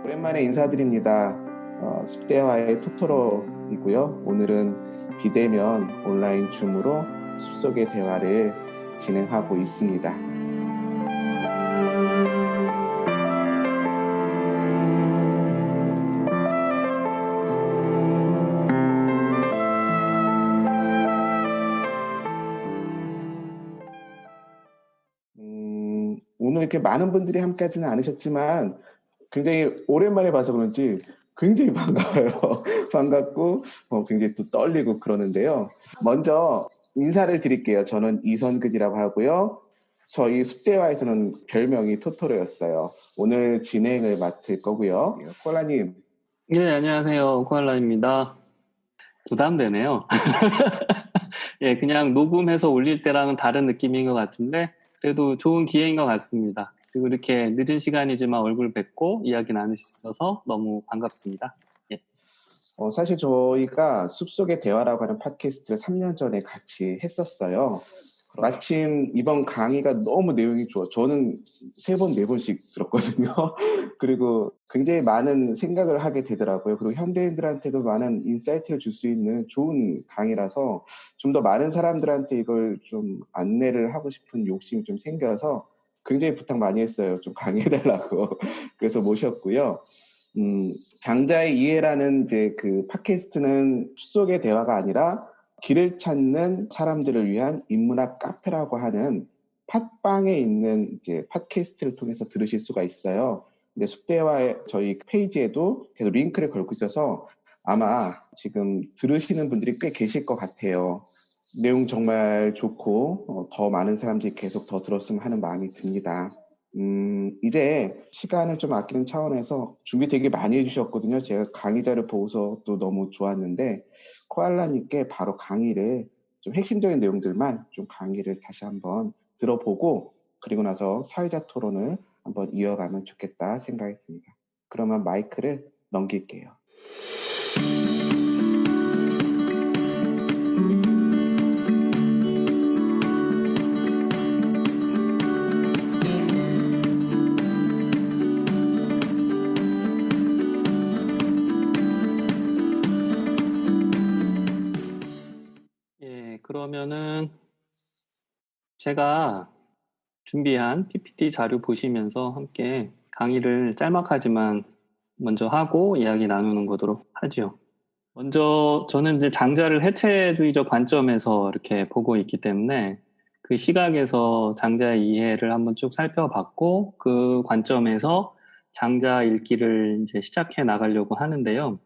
오랜만에 인사드립니다. 숲대와의 토토로이고요. 오늘은 비대면 온라인 줌으로 숲속의 대화를 진행하고 있습니다. 오늘 이렇게 많은 분들이 함께하지는 않으셨지만 굉장히 오랜만에 봐서 그런지 굉장히 반가워요. 반갑고 굉장히 또 떨리고 그러는데요. 먼저 인사를 드릴게요. 저는 이선근이라고 하고요. 저희 숲대화에서는 별명이 토토로였어요. 오늘 진행을 맡을 거고요. 콜라님. 네, 안녕하세요. 코알라입니다. 부담되네요. 예, 그냥 녹음해서 올릴 때랑은 다른 느낌인 것 같은데 그래도 좋은 기회인 것 같습니다. 그리고 이렇게 늦은 시간이지만 얼굴 뵙고 이야기 나눌 수 있어서 너무 반갑습니다. 예. 사실 저희가 숲속의 대화라고 하는 팟캐스트를 3년 전에 같이 했었어요. 마침 이번 강의가 너무 내용이 좋아. 저는 3번, 4번씩 들었거든요. 그리고 굉장히 많은 생각을 하게 되더라고요. 그리고 현대인들한테도 많은 인사이트를 줄 수 있는 좋은 강의라서 좀 더 많은 사람들한테 이걸 좀 안내를 하고 싶은 욕심이 좀 생겨서 굉장히 부탁 많이 했어요. 좀 강의해달라고. 그래서 모셨고요. 장자의 이해라는 이제 그 팟캐스트는 숲속의 대화가 아니라 길을 찾는 사람들을 위한 인문학 카페라고 하는 팟빵에 있는 이제 팟캐스트를 통해서 들으실 수가 있어요. 근데 숲대화의 저희 페이지에도 계속 링크를 걸고 있어서 아마 지금 들으시는 분들이 꽤 계실 것 같아요. 내용 정말 좋고 더 많은 사람들이 계속 더 들었으면 하는 마음이 듭니다. 이제 시간을 좀 아끼는 차원에서 준비 되게 많이 해주셨거든요. 제가 강의자를 보고서 또 너무 좋았는데 코알라님께 바로 강의를 좀 핵심적인 내용들만 좀 강의를 다시 한번 들어보고 그리고 나서 사회자 토론을 한번 이어가면 좋겠다 생각이 듭니다. 그러면 마이크를 넘길게요. 예, 그러면은 제가 준비한 PPT 자료 보시면서 함께 강의를 짤막하지만 먼저 하고 이야기 나누는 거도록 하죠. 먼저 저는 이제 장자를 해체주의적 관점에서 이렇게 보고 있기 때문에 그 시각에서 장자의 이해를 한번 쭉 살펴봤고 그 관점에서 장자 읽기를 이제 시작해 나가려고 하는데요.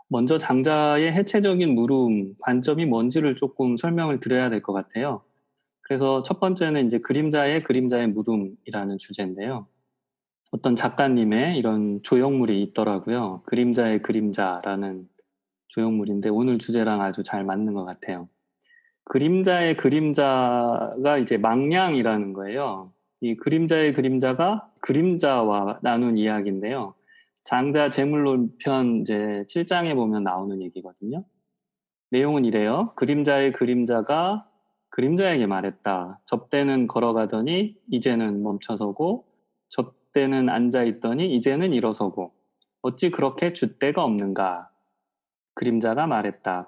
먼저 장자의 해체적인 물음 관점이 뭔지를 조금 설명을 드려야 될 것 같아요. 그래서 첫 번째는 이제 그림자의 물음이라는 주제인데요. 어떤 작가님의 이런 조형물이 있더라고요. 그림자의 그림자라는 조형물인데 오늘 주제랑 아주 잘 맞는 것 같아요. 그림자의 그림자가 이제 망량이라는 거예요. 이 그림자의 그림자가 그림자와 나눈 이야기인데요. 장자 재물론편 이제 7장에 보면 나오는 얘기거든요. 내용은 이래요. 그림자의 그림자가 그림자에게 말했다. 접대는 걸어가더니 이제는 멈춰서고 접대는 앉아있더니 이제는 일어서고 어찌 그렇게 줏대가 없는가. 그림자가 말했다.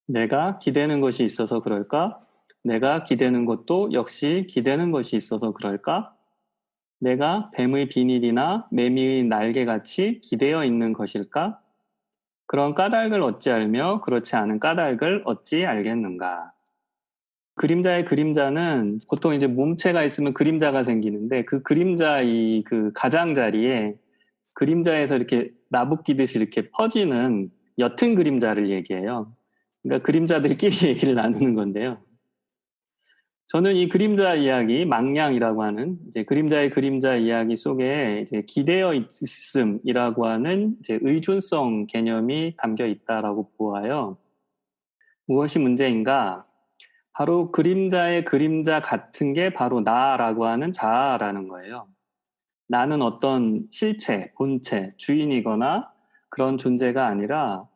내가 기대는 것이 있어서 그럴까? 내가 기대는 것도 역시 기대는 것이 있어서 그럴까? 내가 뱀의 비닐이나 매미의 날개같이 기대어 있는 것일까? 그런 까닭을 어찌 알며 그렇지 않은 까닭을 어찌 알겠는가? 그림자의 그림자는 보통 이제 몸체가 있으면 그림자가 생기는데 그 그림자 그 가장자리에 그림자에서 이렇게 나붓기듯이 이렇게 퍼지는 옅은 그림자를 얘기해요. 그러니까 그림자들끼리 얘기를 나누는 건데요. 저는 이 그림자 이야기, 망량이라고 하는 이제 그림자의 그림자 이야기 속에 이제 기대어 있음이라고 하는 이제 의존성 개념이 담겨 있다라고 보아요. 무엇이 문제인가? 바로 그림자의 그림자 같은 게 바로 나라고 하는 자아라는 거예요. 나는 어떤 실체, 본체, 주인이거나 그런 존재가 아니라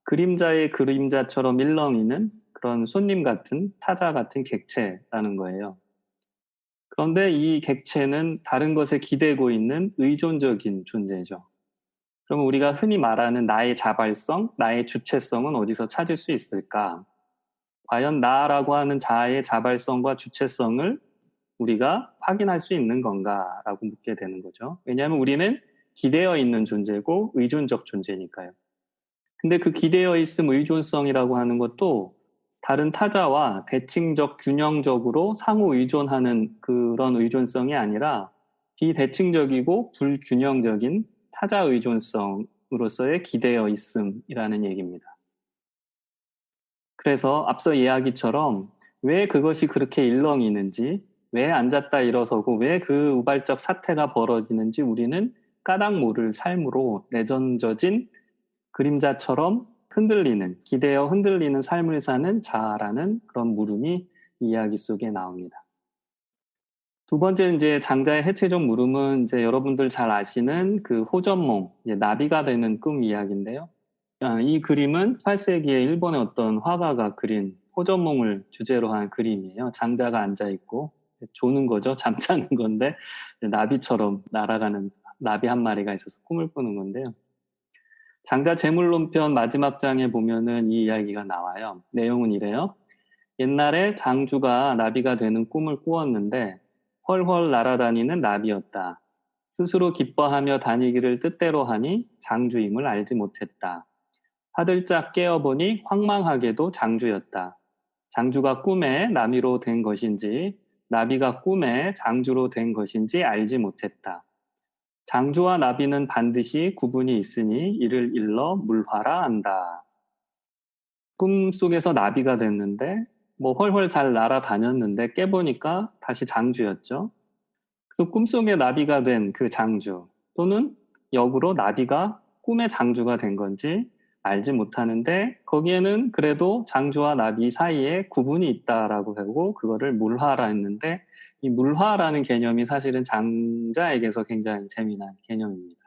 그림자의 그림자처럼 일렁이는 그런 손님 같은 타자 같은 객체라는 거예요. 그런데 이 객체는 다른 것에 기대고 있는 의존적인 존재죠. 그러면 우리가 흔히 말하는 나의 자발성, 나의 주체성은 어디서 찾을 수 있을까? 과연 나라고 하는 자아의 자발성과 주체성을 우리가 확인할 수 있는 건가라고 묻게 되는 거죠. 왜냐하면 우리는 기대어 있는 존재고 의존적 존재니까요. 근데 그 기대어 있음 의존성이라고 하는 것도 다른 타자와 대칭적 균형적으로 상호 의존하는 그런 의존성이 아니라 비대칭적이고 불균형적인 타자 의존성으로서의 기대어 있음이라는 얘기입니다. 그래서 앞서 이야기처럼 왜 그것이 그렇게 일렁이는지, 왜 앉았다 일어서고 왜 그 우발적 사태가 벌어지는지 우리는 까닭 모를 삶으로 내던져진 그림자처럼 흔들리는, 기대어 흔들리는 삶을 사는 자아라는 그런 물음이 이 이야기 속에 나옵니다. 두 번째 이제 장자의 해체적 물음은 이제 여러분들 잘 아시는 그 호전몽, 나비가 되는 꿈 이야기인데요. 이 그림은 8세기에 일본의 어떤 화가가 그린 호전몽을 주제로 한 그림이에요. 장자가 앉아있고 조는 거죠. 잠자는 건데 나비처럼 날아가는 나비 한 마리가 있어서 꿈을 꾸는 건데요. 장자 제물론편 마지막 장에 보면은 이 이야기가 나와요. 내용은 이래요. 옛날에 장주가 나비가 되는 꿈을 꾸었는데 헐헐 날아다니는 나비였다. 스스로 기뻐하며 다니기를 뜻대로 하니 장주임을 알지 못했다. 화들짝 깨어보니 황망하게도 장주였다. 장주가 꿈에 나비로 된 것인지 나비가 꿈에 장주로 된 것인지 알지 못했다. 장주와 나비는 반드시 구분이 있으니 이를 일러 물화라 한다. 꿈속에서 나비가 됐는데 뭐 헐헐 잘 날아다녔는데 깨보니까 다시 장주였죠. 그래서 꿈속에 나비가 된 그 장주 또는 역으로 나비가 꿈의 장주가 된 건지 알지 못하는데 거기에는 그래도 장주와 나비 사이에 구분이 있다라고 하고 그거를 물화라 했는데 이 물화라는 개념이 사실은 장자에게서 굉장히 재미난 개념입니다.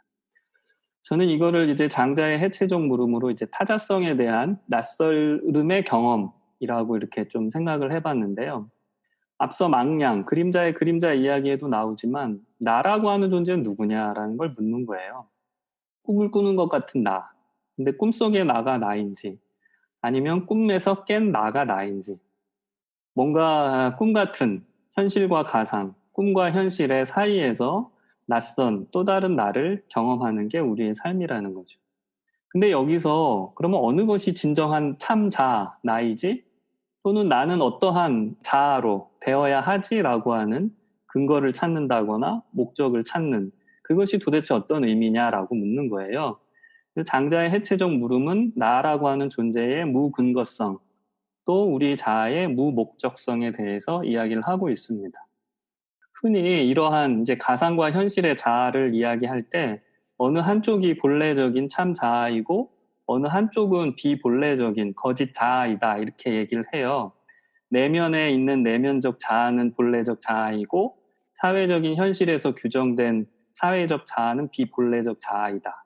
저는 이거를 이제 장자의 해체적 물음으로 이제 타자성에 대한 낯설음의 경험이라고 이렇게 좀 생각을 해봤는데요. 앞서 망냥, 그림자의 그림자 이야기에도 나오지만 나라고 하는 존재는 누구냐라는 걸 묻는 거예요. 꿈을 꾸는 것 같은 나. 근데 꿈속의 나가 나인지 아니면 꿈에서 깬 나가 나인지 뭔가 꿈 같은 현실과 가상, 꿈과 현실의 사이에서 낯선 또 다른 나를 경험하는 게 우리의 삶이라는 거죠. 근데 여기서 그러면 어느 것이 진정한 참 자아, 나이지? 또는 나는 어떠한 자아로 되어야 하지라고 하는 근거를 찾는다거나 목적을 찾는 그것이 도대체 어떤 의미냐라고 묻는 거예요. 장자의 해체적 물음은 나라고 하는 존재의 무근거성, 또 우리 자아의 무목적성에 대해서 이야기를 하고 있습니다. 흔히 이러한 이제 가상과 현실의 자아를 이야기할 때 어느 한쪽이 본래적인 참 자아이고 어느 한쪽은 비본래적인 거짓 자아이다 이렇게 얘기를 해요. 내면에 있는 내면적 자아는 본래적 자아이고 사회적인 현실에서 규정된 사회적 자아는 비본래적 자아이다.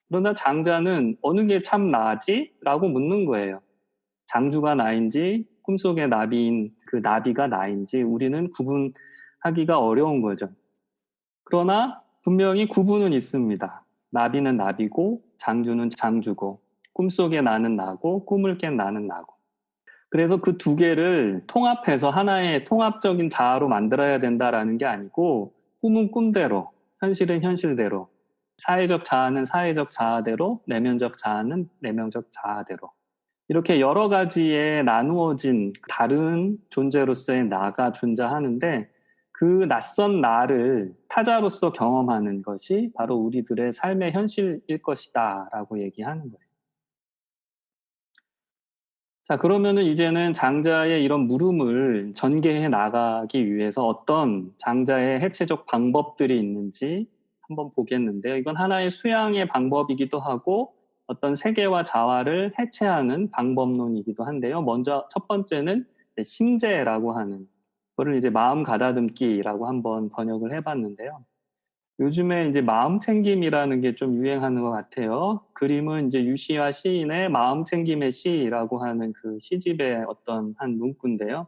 그러나 장자는 어느 게 참 나지? 라고 묻는 거예요. 장주가 나인지 꿈속의 나비인 그 나비가 나인지 우리는 구분하기가 어려운 거죠. 그러나 분명히 구분은 있습니다. 나비는 나비고 장주는 장주고 꿈속의 나는 나고 꿈을 깬 나는 나고. 그래서 그 두 개를 통합해서 하나의 통합적인 자아로 만들어야 된다라는 게 아니고 꿈은 꿈대로, 현실은 현실대로, 사회적 자아는 사회적 자아대로, 내면적 자아는 내면적 자아대로 이렇게 여러 가지에 나누어진 다른 존재로서의 나가 존재하는데 그 낯선 나를 타자로서 경험하는 것이 바로 우리들의 삶의 현실일 것이다 라고 얘기하는 거예요. 자, 그러면은 이제는 장자의 이런 물음을 전개해 나가기 위해서 어떤 장자의 해체적 방법들이 있는지 한번 보겠는데요. 이건 하나의 수양의 방법이기도 하고 어떤 세계와 자화를 해체하는 방법론이기도 한데요. 먼저 첫 번째는 심재라고 하는 그거를 이제 마음 가다듬기라고 한번 번역을 해봤는데요. 요즘에 이제 마음 챙김이라는 게 좀 유행하는 것 같아요. 그림은 이제 유시와 시인의 마음 챙김의 시라고 하는 그 시집의 어떤 한 문구인데요.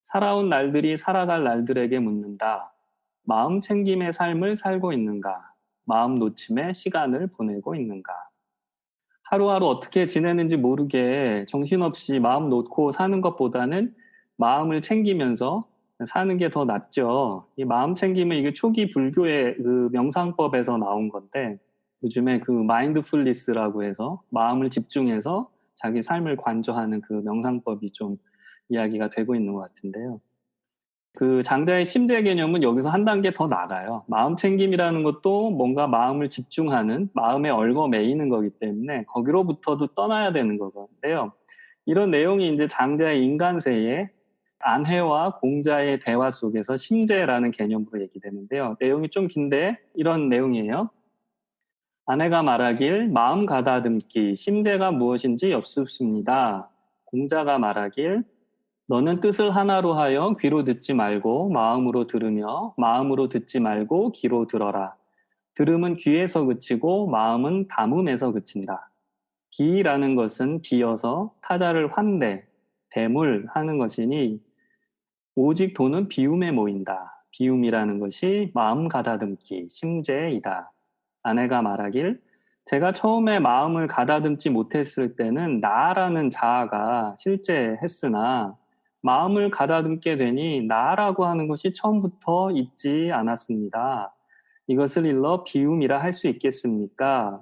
살아온 날들이 살아갈 날들에게 묻는다. 마음 챙김의 삶을 살고 있는가? 마음 놓침에 시간을 보내고 있는가. 하루하루 어떻게 지내는지 모르게 정신없이 마음 놓고 사는 것보다는 마음을 챙기면서 사는 게 더 낫죠. 이 마음 챙김은 이게 초기 불교의 그 명상법에서 나온 건데 요즘에 그 마인드풀리스라고 해서 마음을 집중해서 자기 삶을 관조하는 그 명상법이 좀 이야기가 되고 있는 것 같은데요. 그 장자의 심재 개념은 여기서 한 단계 더 나가요. 마음 챙김이라는 것도 뭔가 마음을 집중하는, 마음에 얽어 매이는 거기 때문에 거기로부터도 떠나야 되는 거거든요. 이런 내용이 이제 장자의 인간세에 아내와 공자의 대화 속에서 심재라는 개념으로 얘기되는데요. 내용이 좀 긴데 이런 내용이에요. 아내가 말하길 마음 가다듬기 심재가 무엇인지 엽습니다. 공자가 말하길 너는 뜻을 하나로 하여 귀로 듣지 말고 마음으로 들으며 마음으로 듣지 말고 귀로 들어라. 들음은 귀에서 그치고 마음은 담음에서 그친다. 기라는 것은 비어서 타자를 환대, 대물하는 것이니 오직 도는 비움에 모인다. 비움이라는 것이 마음 가다듬기, 심재이다. 아내가 말하길 제가 처음에 마음을 가다듬지 못했을 때는 나라는 자아가 실제했으나 마음을 가다듬게 되니 나라고 하는 것이 처음부터 있지 않았습니다. 이것을 일러 비움이라 할 수 있겠습니까?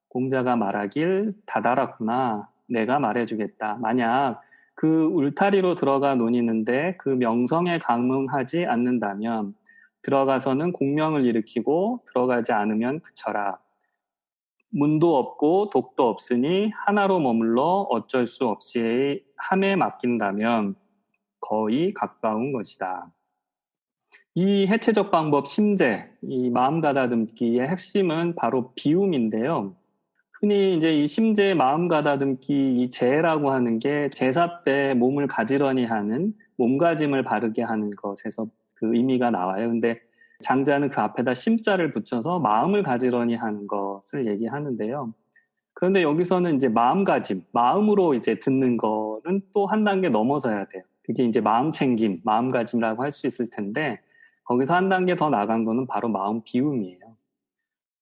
공자가 말하길 다다랐구나. 내가 말해주겠다. 만약 그 울타리로 들어가 논의는데 그 명성에 감응하지 않는다면 들어가서는 공명을 일으키고 들어가지 않으면 그쳐라. 문도 없고 독도 없으니 하나로 머물러 어쩔 수 없이 함에 맡긴다면 거의 가까운 것이다. 이 해체적 방법 심재, 이 마음 가다듬기의 핵심은 바로 비움인데요. 흔히 이제 이 심재 마음 가다듬기 이 재라고 하는 게 제사 때 몸을 가지런히 하는 몸가짐을 바르게 하는 것에서 그 의미가 나와요. 근데 장자는 그 앞에다 심자를 붙여서 마음을 가지런히 하는 것을 얘기하는데요. 그런데 여기서는 이제 마음가짐, 마음으로 이제 듣는 거는 또 한 단계 넘어서야 돼요. 그게 이제 마음 챙김, 마음가짐이라고 할 수 있을 텐데 거기서 한 단계 더 나간 거는 바로 마음 비움이에요.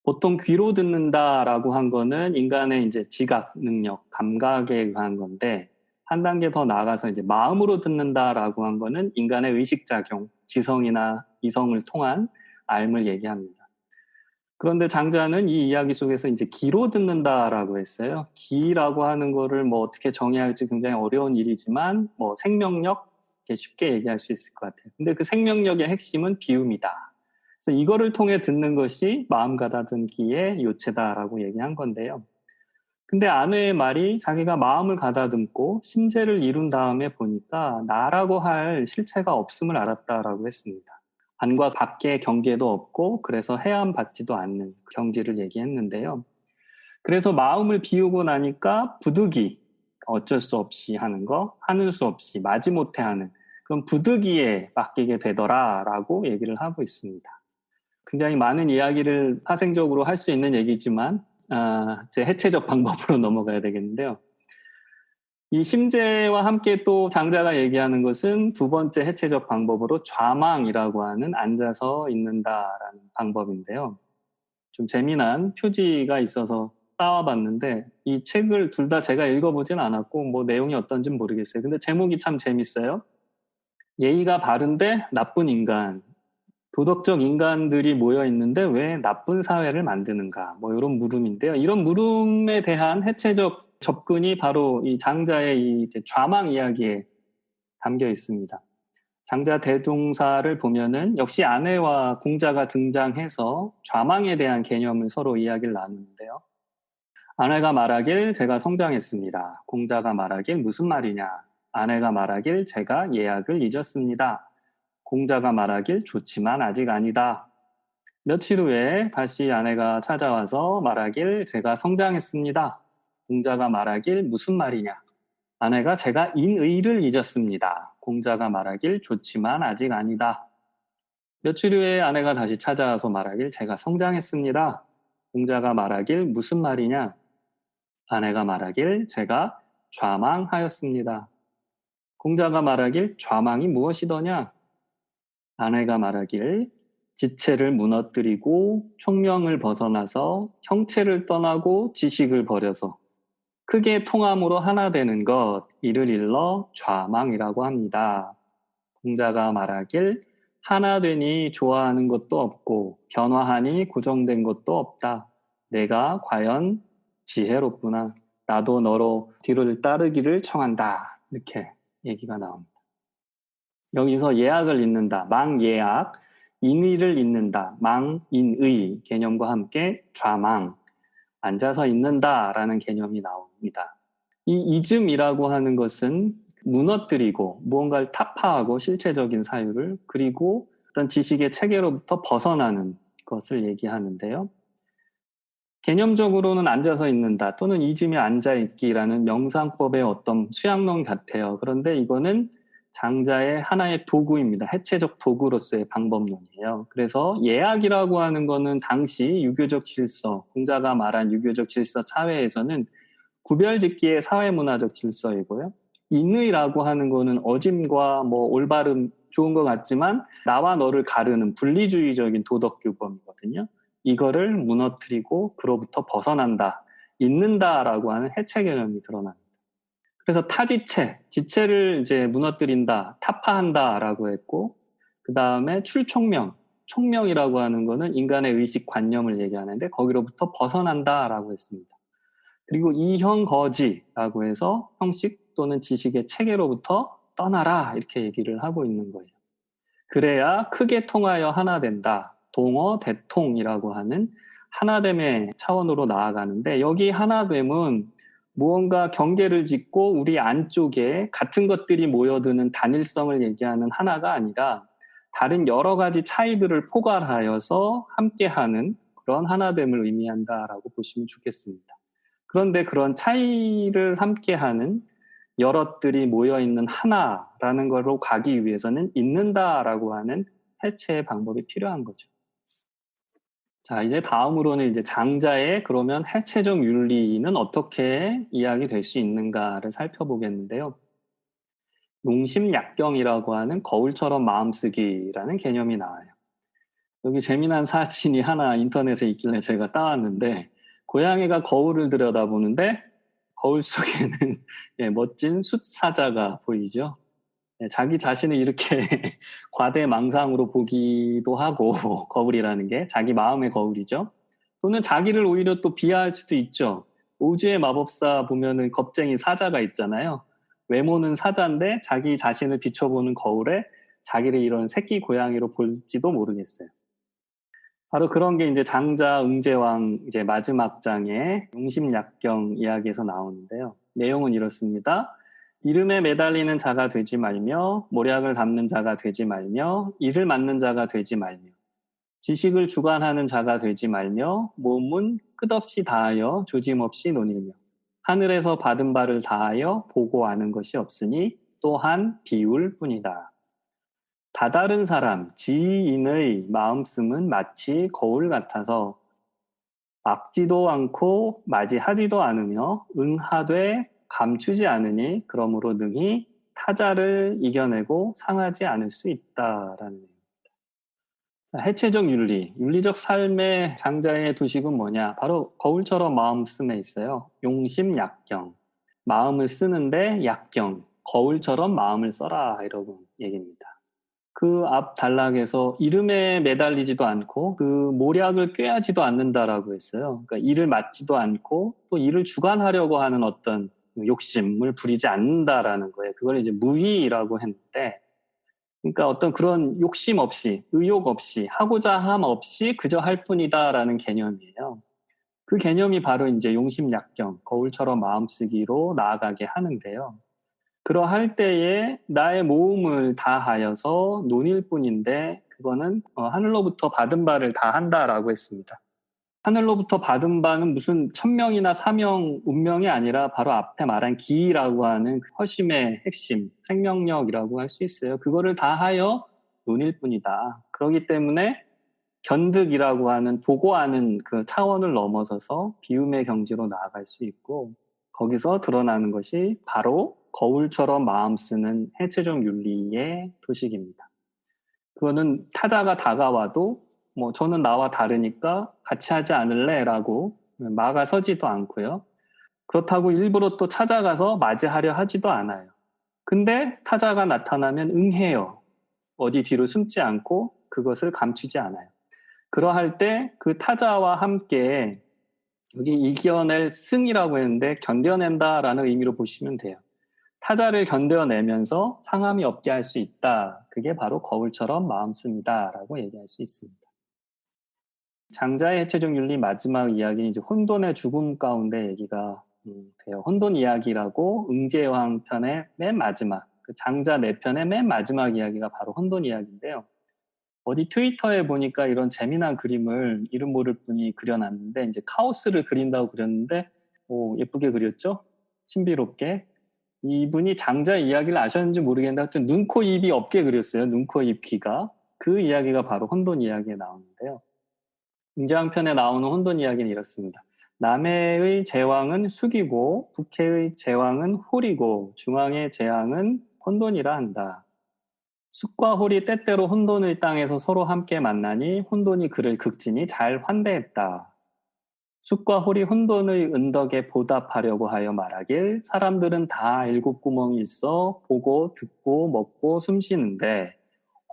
보통 귀로 듣는다라고 한 거는 인간의 이제 지각 능력, 감각에 의한 건데 한 단계 더 나아가서 이제 마음으로 듣는다라고 한 거는 인간의 의식작용, 지성이나 이성을 통한 알을 얘기합니다. 그런데 장자는 이 이야기 속에서 이제 귀로 듣는다라고 했어요. 귀라고 하는 거를 뭐 어떻게 정의해야 할지 굉장히 어려운 일이지만 뭐 생명력 이렇게 쉽게 얘기할 수 있을 것 같아요. 근데 그 생명력의 핵심은 비움이다. 그래서 이거를 통해 듣는 것이 마음 가다듬기의 요체다라고 얘기한 건데요. 근데 아내의 말이 자기가 마음을 가다듬고 심재를 이룬 다음에 보니까 나라고 할 실체가 없음을 알았다라고 했습니다. 안과 밖의 경계도 없고 그래서 해함받지도 않는 경지를 얘기했는데요. 그래서 마음을 비우고 나니까 부득이 어쩔 수 없이 하는 거, 하는 수 없이 마지못해 하는 그런 부득이에 맡기게 되더라라고 얘기를 하고 있습니다. 굉장히 많은 이야기를 파생적으로 할 수 있는 얘기지만 제 해체적 방법으로 넘어가야 되겠는데요. 이 심재와 함께 또 장자가 얘기하는 것은 두 번째 해체적 방법으로 좌망이라고 하는 앉아서 있는다라는 방법인데요. 좀 재미난 표지가 있어서 따와봤는데 이 책을 둘 다 제가 읽어보진 않았고 뭐 내용이 어떤지는 모르겠어요. 근데 제목이 참 재밌어요. 예의가 바른데 나쁜 인간, 도덕적 인간들이 모여 있는데 왜 나쁜 사회를 만드는가? 뭐 이런 물음인데요. 이런 물음에 대한 해체적 접근이 바로 이 장자의 이 좌망 이야기에 담겨 있습니다. 장자 대동사를 보면은 역시 아내와 공자가 등장해서 좌망에 대한 개념을 서로 이야기를 나누는데요. 아내가 말하길 제가 성장했습니다. 공자가 말하길 무슨 말이냐? 아내가 말하길 제가 예약을 잊었습니다. 공자가 말하길 좋지만 아직 아니다. 며칠 후에 다시 아내가 찾아와서 말하길 제가 성장했습니다. 공자가 말하길 무슨 말이냐. 아내가 제가 인의를 잊었습니다. 공자가 말하길 좋지만 아직 아니다. 며칠 후에 아내가 다시 찾아와서 말하길 제가 성장했습니다. 공자가 말하길 무슨 말이냐. 아내가 말하길 제가 좌망하였습니다. 공자가 말하길 좌망이 무엇이더냐. 아내가 말하길 지체를 무너뜨리고 총명을 벗어나서 형체를 떠나고 지식을 버려서 크게 통함으로 하나 되는 것, 이를 일러 좌망이라고 합니다. 공자가 말하길 하나 되니 좋아하는 것도 없고 변화하니 고정된 것도 없다. 내가 과연 지혜롭구나. 나도 너로 뒤를 따르기를 청한다. 이렇게 얘기가 나옵니다. 여기서 예악을 잇는다. 망예악, 인의를 잇는다. 망인의 개념과 함께 좌망, 앉아서 있는다라는 개념이 나옵니다. 이 이즘이라고 하는 것은 무너뜨리고 무언가를 타파하고 실체적인 사유를, 그리고 어떤 지식의 체계로부터 벗어나는 것을 얘기하는데요. 개념적으로는 앉아서 있는다 또는 이즘에 앉아있기라는 명상법의 어떤 수양론 같아요. 그런데 이거는 장자의 하나의 도구입니다. 해체적 도구로서의 방법론이에요. 그래서 예악이라고 하는 거는 당시 유교적 질서, 공자가 말한 유교적 질서 사회에서는 구별짓기의 사회문화적 질서이고요. 인의라고 하는 거는 어짐과 뭐 올바름 좋은 것 같지만 나와 너를 가르는 분리주의적인 도덕규범이거든요. 이거를 무너뜨리고 그로부터 벗어난다, 있는다라고 하는 해체 개념이 드러납니다. 그래서 타지체, 지체를 이제 무너뜨린다, 타파한다라고 했고, 그 다음에 출총명, 총명이라고 하는 거는 인간의 의식 관념을 얘기하는데 거기로부터 벗어난다라고 했습니다. 그리고 이형거지라고 해서 형식 또는 지식의 체계로부터 떠나라 이렇게 얘기를 하고 있는 거예요. 그래야 크게 통하여 하나 된다. 동어 대통이라고 하는 하나됨의 차원으로 나아가는데, 여기 하나됨은 무언가 경계를 짓고 우리 안쪽에 같은 것들이 모여드는 단일성을 얘기하는 하나가 아니라 다른 여러 가지 차이들을 포괄하여서 함께하는 그런 하나됨을 의미한다라고 보시면 좋겠습니다. 그런데 그런 차이를 함께하는 여럿들이 모여있는 하나라는 걸로 가기 위해서는 있는다라고 하는 해체의 방법이 필요한 거죠. 자, 이제 다음으로는 이제 장자의 그러면 해체적 윤리는 어떻게 이야기될 수 있는가를 살펴보겠는데요. 용심약경이라고 하는 거울처럼 마음쓰기라는 개념이 나와요. 여기 재미난 사진이 하나 인터넷에 있길래 제가 따왔는데, 고양이가 거울을 들여다보는데 거울 속에는 예, 멋진 숫사자가 보이죠. 예, 자기 자신을 이렇게 과대망상으로 보기도 하고 거울이라는 게 자기 마음의 거울이죠. 또는 자기를 오히려 또 비하할 수도 있죠. 오즈의 마법사 보면은 겁쟁이 사자가 있잖아요. 외모는 사자인데 자기 자신을 비춰보는 거울에 자기를 이런 새끼 고양이로 볼지도 모르겠어요. 바로 그런 게 이제 장자 응제왕 이제 마지막 장의 용심약경 이야기에서 나오는데요. 내용은 이렇습니다. 이름에 매달리는 자가 되지 말며 모략을 담는 자가 되지 말며 이를 맞는 자가 되지 말며 지식을 주관하는 자가 되지 말며 몸은 끝없이 다하여 조짐없이 논일며 하늘에서 받은 바를 다하여 보고 아는 것이 없으니 또한 비울 뿐이다. 다다른 사람, 지인의 마음씀은 마치 거울 같아서 막지도 않고 맞이하지도 않으며 응하되 감추지 않으니 그러므로 능히 타자를 이겨내고 상하지 않을 수 있다라는 얘기입니다. 자, 해체적 윤리, 윤리적 삶의 장자의 도식은 뭐냐? 바로 거울처럼 마음씀에 있어요. 용심약경, 마음을 쓰는데 약경, 거울처럼 마음을 써라 이러고 얘기입니다. 그 앞 단락에서 이름에 매달리지도 않고 그 모략을 꾀하지도 않는다라고 했어요. 그러니까 이를 맞지도 않고 또 이를 주관하려고 하는 어떤 욕심을 부리지 않는다라는 거예요. 그걸 이제 무의라고 했는데, 그러니까 어떤 그런 욕심 없이, 의욕 없이, 하고자 함 없이 그저 할 뿐이다라는 개념이에요. 그 개념이 바로 이제 용심약경, 거울처럼 마음쓰기로 나아가게 하는데요. 그러할 때에 나의 모험을 다하여서 논일 뿐인데 그거는 하늘로부터 받은 바를 다 한다라고 했습니다. 하늘로부터 받은 바는 무슨 천명이나 사명, 운명이 아니라 바로 앞에 말한 기라고 하는 허심의 핵심, 생명력이라고 할 수 있어요. 그거를 다하여 논일 뿐이다. 그렇기 때문에 견득이라고 하는 보고하는 그 차원을 넘어서서 비움의 경지로 나아갈 수 있고, 거기서 드러나는 것이 바로 거울처럼 마음 쓰는 해체적 윤리의 도식입니다. 그거는 타자가 다가와도 뭐 저는 나와 다르니까 같이 하지 않을래라고 막아서지도 않고요. 그렇다고 일부러 또 찾아가서 맞이하려 하지도 않아요. 근데 타자가 나타나면 응해요. 어디 뒤로 숨지 않고 그것을 감추지 않아요. 그러할 때 그 타자와 함께 여기 이겨낼 승이라고 했는데 견뎌낸다라는 의미로 보시면 돼요. 타자를 견뎌내면서 상함이 없게 할 수 있다. 그게 바로 거울처럼 마음 씁니다라고 얘기할 수 있습니다. 장자의 해체적 윤리 마지막 이야기는 이제 혼돈의 죽음 가운데 얘기가 돼요. 혼돈 이야기라고 응제왕 편의 맨 마지막, 그 장자 4편의 맨 마지막 이야기가 바로 혼돈 이야기인데요. 어디 트위터에 보니까 이런 재미난 그림을 이름 모를 분이 그려놨는데 이제 카오스를 그린다고 그렸는데 예쁘게 그렸죠? 신비롭게. 이분이 장자 이야기를 아셨는지 모르겠는데 하여튼 눈, 코, 입이 없게 그렸어요. 눈, 코, 입, 귀가. 그 이야기가 바로 혼돈 이야기에 나오는데요. 응제왕편에 나오는 혼돈 이야기는 이렇습니다. 남해의 제왕은 숙이고 북해의 제왕은 홀이고 중앙의 제왕은 혼돈이라 한다. 숙과 홀이 때때로 혼돈의 땅에서 서로 함께 만나니 혼돈이 그를 극진히 잘 환대했다. 숙과 홀이 혼돈의 은덕에 보답하려고 하여 말하길 사람들은 다 7구멍이 있어 보고 듣고 먹고 숨쉬는데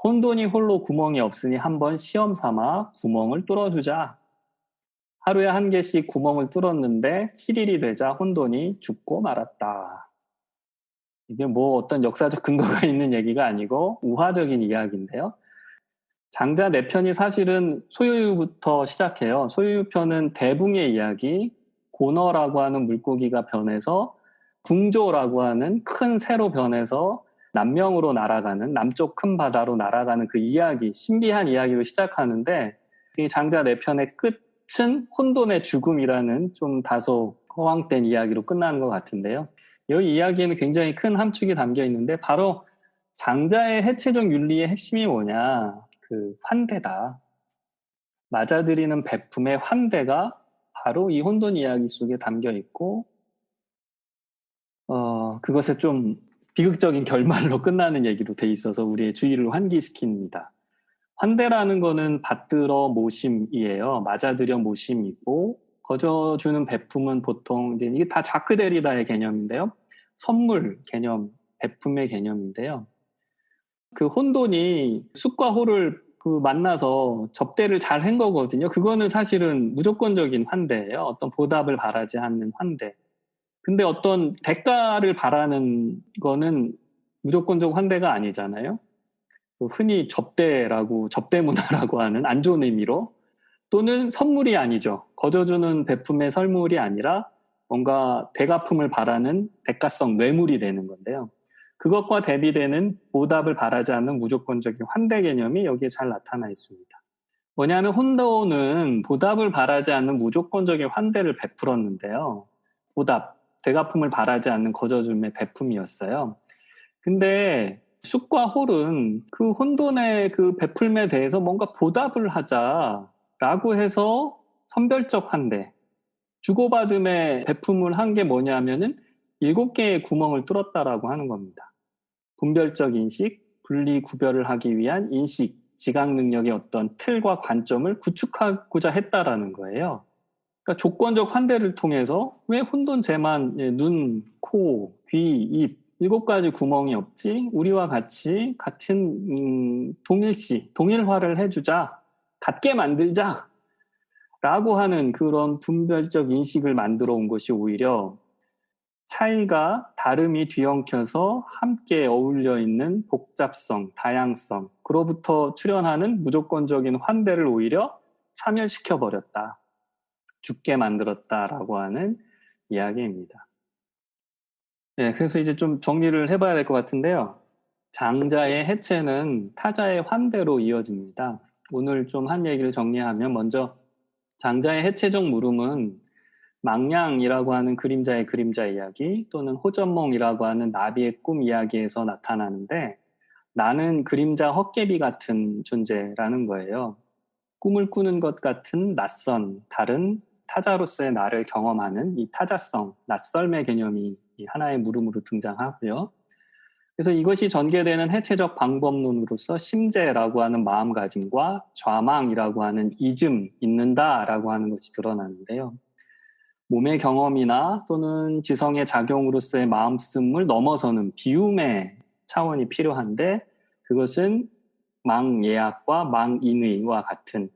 혼돈이 홀로 구멍이 없으니 한번 시험 삼아 구멍을 뚫어주자. 하루에 1개씩 구멍을 뚫었는데 7일이 되자 혼돈이 죽고 말았다. 이게 뭐 어떤 역사적 근거가 있는 얘기가 아니고 우화적인 이야기인데요. 장자 4편이 사실은 소유유부터 시작해요. 소유유편은 대붕의 이야기, 고너라고 하는 물고기가 변해서 궁조라고 하는 큰 새로 변해서 남명으로 날아가는, 남쪽 큰 바다로 날아가는 그 이야기, 신비한 이야기로 시작하는데 이 장자 4편의 끝은 혼돈의 죽음이라는 좀 다소 허황된 이야기로 끝나는 것 같은데요. 이 이야기에는 굉장히 큰 함축이 담겨 있는데 바로 장자의 해체적 윤리의 핵심이 뭐냐? 그 환대다. 맞아들이는 베품의 환대가 바로 이 혼돈 이야기 속에 담겨 있고 그것에 좀 비극적인 결말로 끝나는 얘기로 돼 있어서 우리의 주의를 환기시킵니다. 환대라는 거는 받들어 모심이에요. 맞아들여 모심이고 거저주는 베품은 보통 이제 이게 다 자크데리다의 개념인데요. 선물 개념, 베품의 개념인데요. 그 혼돈이 숙과 호를 만나서 접대를 잘 한 거거든요. 그거는 사실은 무조건적인 환대예요. 어떤 보답을 바라지 않는 환대. 근데 어떤 대가를 바라는 거는 무조건적 환대가 아니잖아요. 흔히 접대라고, 접대 문화라고 하는 안 좋은 의미로 또는 선물이 아니죠. 거저주는 베품의 선물이 아니라 뭔가 되갚음을 바라는 대가성 뇌물이 되는 건데요. 그것과 대비되는 보답을 바라지 않는 무조건적인 환대 개념이 여기에 잘 나타나 있습니다. 뭐냐면 혼돈은 보답을 바라지 않는 무조건적인 환대를 베풀었는데요. 보답, 되갚음을 바라지 않는 거저줌의 베품이었어요. 근데 숙과 홀은 그 혼돈의 그 베풀음에 대해서 뭔가 보답을 하자라고 해서 선별적 환대, 주고받음의 베품을 한 게 뭐냐면은 7개의 구멍을 뚫었다라고 하는 겁니다. 분별적 인식, 분리 구별을 하기 위한 인식, 지각 능력의 어떤 틀과 관점을 구축하고자 했다라는 거예요. 그러니까 조건적 환대를 통해서 왜 혼돈제만 눈, 코, 귀, 입 7가지 구멍이 없지? 우리와 같이 같은 동일시, 동일화를 해주자, 같게 만들자 라고 하는 그런 분별적 인식을 만들어 온 것이 오히려 차이가 다름이 뒤엉켜서 함께 어울려 있는 복잡성, 다양성, 그로부터 출현하는 무조건적인 환대를 오히려 사멸시켜버렸다. 죽게 만들었다라고 하는 이야기입니다. 네, 그래서 이제 좀 정리를 해봐야 될 것 같은데요. 장자의 해체는 타자의 환대로 이어집니다. 오늘 좀 한 얘기를 정리하면 먼저 장자의 해체적 물음은 망냥이라고 하는 그림자의 그림자 이야기 또는 호전몽이라고 하는 나비의 꿈 이야기에서 나타나는데 나는 그림자 헛개비 같은 존재라는 거예요. 꿈을 꾸는 것 같은 낯선, 다른 타자로서의 나를 경험하는 이 타자성, 낯설의 개념이 하나의 물음으로 등장하고요. 그래서 이것이 전개되는 해체적 방법론으로서 심재라고 하는 마음가짐과 좌망이라고 하는 이즘, 있는다라고 하는 것이 드러나는데요. 몸의 경험이나 또는 지성의 작용으로서의 마음씀을 넘어서는 비움의 차원이 필요한데 그것은 망예학과 망인의와 같은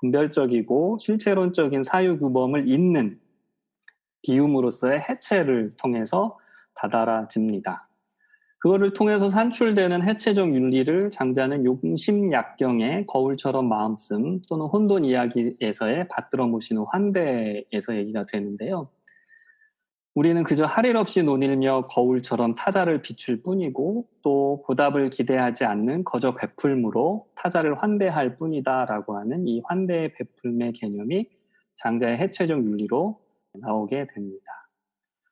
분별적이고 실체론적인 사유구범을 잇는 비움으로서의 해체를 통해서 다다라집니다. 그거를 통해서 산출되는 해체적 윤리를 장자는 용심약경의 거울처럼 마음씀 또는 혼돈 이야기에서의 받들어 모시는 환대에서 얘기가 되는데요. 우리는 그저 할 일 없이 논일며 거울처럼 타자를 비출 뿐이고 또 보답을 기대하지 않는 거저 베풀므로 타자를 환대할 뿐이다라고 하는 이 환대의 베풀음의 개념이 장자의 해체적 윤리로 나오게 됩니다.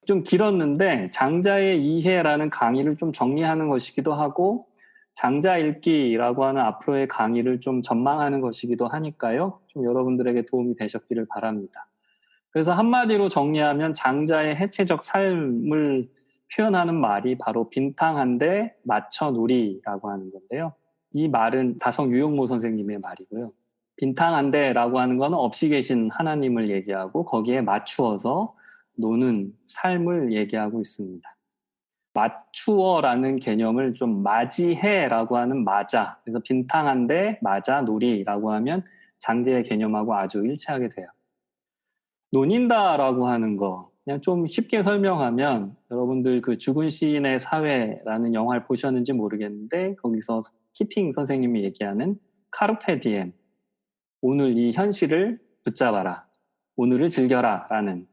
좀 길었는데 장자의 이해라는 강의를 좀 정리하는 것이기도 하고 장자 읽기라고 하는 앞으로의 강의를 좀 전망하는 것이기도 하니까요. 좀 여러분들에게 도움이 되셨기를 바랍니다. 그래서 한마디로 정리하면 장자의 해체적 삶을 표현하는 말이 바로 빈탕한데 맞춰놀이라고 하는 건데요. 이 말은 다성 유영모 선생님의 말이고요. 빈탕한데라고 하는 건 없이 계신 하나님을 얘기하고 거기에 맞추어서 노는 삶을 얘기하고 있습니다. 맞추어라는 개념을 좀 맞이해라고 하는 맞아. 그래서 빈탕한데 맞아 놀이라고 하면 장제의 개념하고 아주 일치하게 돼요. 논인다라고 하는 거 그냥 좀 쉽게 설명하면 여러분들 그 죽은 시인의 사회라는 영화를 보셨는지 모르겠는데 거기서 키핑 선생님이 얘기하는 카르페 디엠 오늘 이 현실을 붙잡아라. 오늘을 즐겨라 라는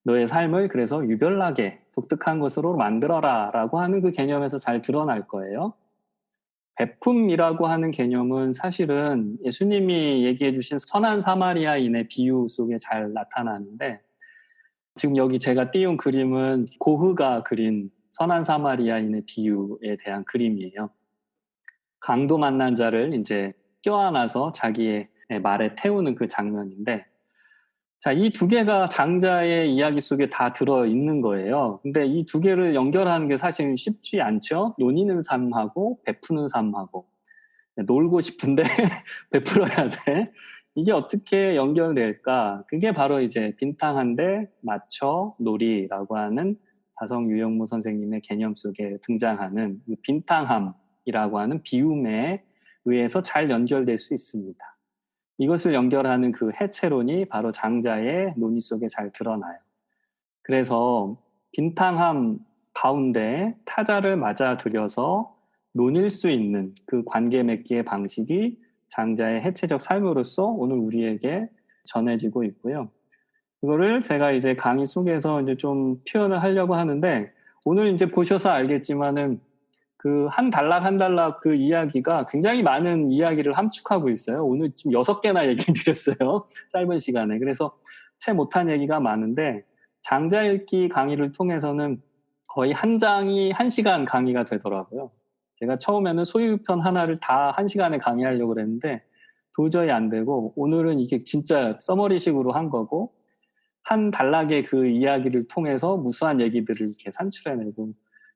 너의 삶을 그래서 유별나게 독특한 것으로 만들어라 라고 하는 그 개념에서 잘 드러날 거예요. 베품이라고 하는 개념은 사실은 예수님이 얘기해 주신 선한 사마리아인의 비유 속에 잘 나타나는데 지금 여기 제가 띄운 그림은 고흐가 그린 선한 사마리아인의 비유에 대한 그림이에요. 강도 만난 자를 이제 껴안아서 자기의 말에 태우는 그 장면인데 자, 이 두 개가 장자의 이야기 속에 다 들어있는 거예요. 근데 이 두 개를 연결하는 게 사실 쉽지 않죠. 논의는 삶하고 베푸는 삶하고. 놀고 싶은데 베풀어야 돼. 이게 어떻게 연결될까? 그게 바로 이제 빈탕한데 맞춰 놀이라고 하는 다성 유영무 선생님의 개념 속에 등장하는 이 빈탕함이라고 하는 비움에 의해서 잘 연결될 수 있습니다. 이것을 연결하는 그 해체론이 바로 장자의 논의 속에 잘 드러나요. 그래서 빈탕함 가운데 타자를 맞아들여서 논일 수 있는 그 관계 맺기의 방식이 장자의 해체적 삶으로서 오늘 우리에게 전해지고 있고요. 그거를 제가 이제 강의 속에서 이제 좀 표현을 하려고 하는데 오늘 이제 보셔서 알겠지만은 그 한 단락 그 이야기가 굉장히 많은 이야기를 함축하고 있어요. 오늘 지금 6개나 얘기 드렸어요. 짧은 시간에. 그래서 채 못한 얘기가 많은데 장자 읽기 강의를 통해서는 거의 한 장이 1시간 강의가 되더라고요. 제가 처음에는 소유편 하나를 다 1시간에 강의하려고 그랬는데 도저히 안 되고 오늘은 이게 진짜 서머리식으로 한 거고 한 단락의 그 이야기를 통해서 무수한 얘기들을 이렇게 산출해내고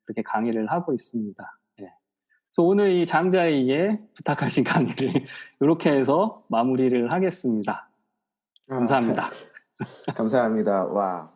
그렇게 강의를 하고 있습니다. 예. 그래서 오늘 이 장자에게 부탁하신 강의를 이렇게 해서 마무리를 하겠습니다. 감사합니다. 감사합니다. 와.